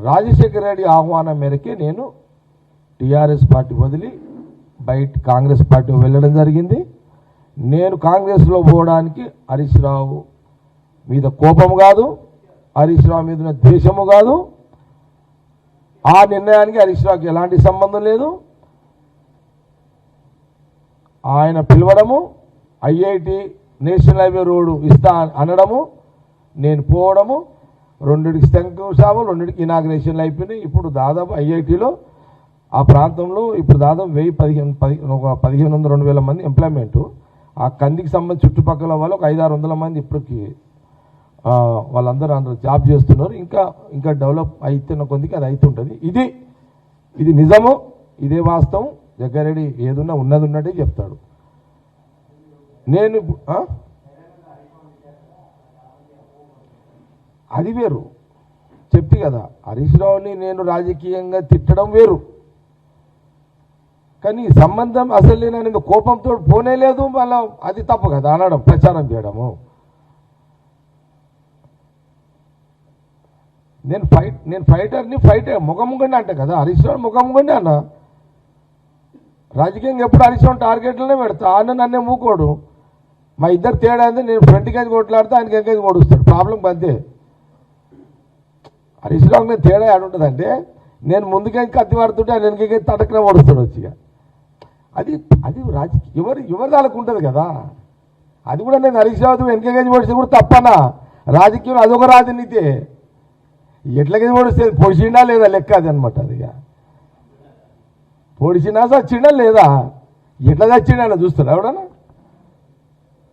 రాజశేఖర రెడ్డి ఆహ్వానం మేరకే నేను టీఆర్ఎస్ పార్టీ వదిలి బయట కాంగ్రెస్ పార్టీ వెళ్ళడం జరిగింది. నేను కాంగ్రెస్లో పోవడానికి హరీష్ రావు మీద కోపము కాదు, హరీష్ రావు మీద ద్వేషము కాదు. ఆ నిర్ణయానికి హరీష్ రావుకి ఎలాంటి సంబంధం లేదు. ఆయన పిలవడము, ఐఐటి నేషనల్ హైవే రోడ్డు ఇస్తా అనడము, నేను పోవడము, రెండిటికి శంకుస్థాపన, రెండిటికి ఇనాగ్రేషన్లు అయిపోయినాయి. ఇప్పుడు దాదాపు ఐఐటిలో ఆ ప్రాంతంలో ఇప్పుడు దాదాపు 1500-2000 మంది ఎంప్లాయ్మెంటు. ఆ కందికి సంబంధించి చుట్టుపక్కల వాళ్ళు ఒక 500-600 మంది ఇప్పటికి వాళ్ళందరూ జాబ్ చేస్తున్నారు. ఇంకా డెవలప్ అవుతున్న కొద్దికి అది అవుతుంటుంది. ఇది నిజము, ఇదే వాస్తవం. జగ్గారెడ్డి ఏదున్నా ఉన్నది ఉన్నట్టే చెప్తాడు. నేను అది వేరు చెప్తే కదా, హరీష్ రావుని నేను రాజకీయంగా తిట్టడం వేరు, కానీ సంబంధం అసలు నేను కోపంతో పోనే లేదు. మళ్ళీ అది తప్పు కదా అనడం, ప్రచారం చేయడము. నేను ఫైటర్ ముఖముగండి అంటే కదా, హరీష్ రావు ముఖముగండి అన్న. రాజకీయంగా ఎప్పుడు హరీష్ రావు టార్గెట్లోనే పెడతా, ఆయన నన్నే మూకోడు. మా ఇద్దరు తేడా అంటే నేను ఫ్రంట్కి అయితే కొట్లాడితే ఆయనకి ఎంకేజ్ కొడుస్తాడు. ప్రాబ్లం అంతే. హరీష్ రావు నేను తేడా ఆడుంటుందంటే నేను ముందుకే కత్తి వాడుతుంటే ఆయన వెనకకే తడకనే ఓడుస్తాడు వచ్చిగా. అది రాజకీయ ఎవరి దానికి ఉంటుంది కదా. అది కూడా నేను హరీష్ రావు వెనకకేజ్ ఓడిస్తే కూడా తప్పనా? రాజకీయం అదొక రాజనీతి. ఎట్లకేజ్ ఓడిస్తే పొడిచిండా లేదా లెక్క అది అనమాట. అది పొడిచినా చచ్చిండా లేదా, ఎట్లా చచ్చిండా చూస్తాడు ఎవడన్నా.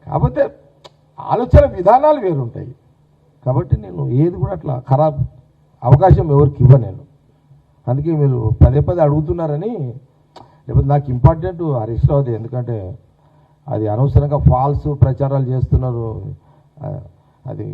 కాకపోతే ఆలోచన విధానాలు వేరుంటాయి. కాబట్టి నేను ఏది కూడా అట్లా ఖరాబ్ అవకాశం ఎవరికి ఇవ్వను నేను. అందుకే మీరు పదే అడుగుతున్నారని. లేకపోతే నాకు ఇంపార్టెంట్ హరీష్ రావుది, ఎందుకంటే అది అనవసరంగా ఫాల్స్ ప్రచారాలు చేస్తున్నారు. అది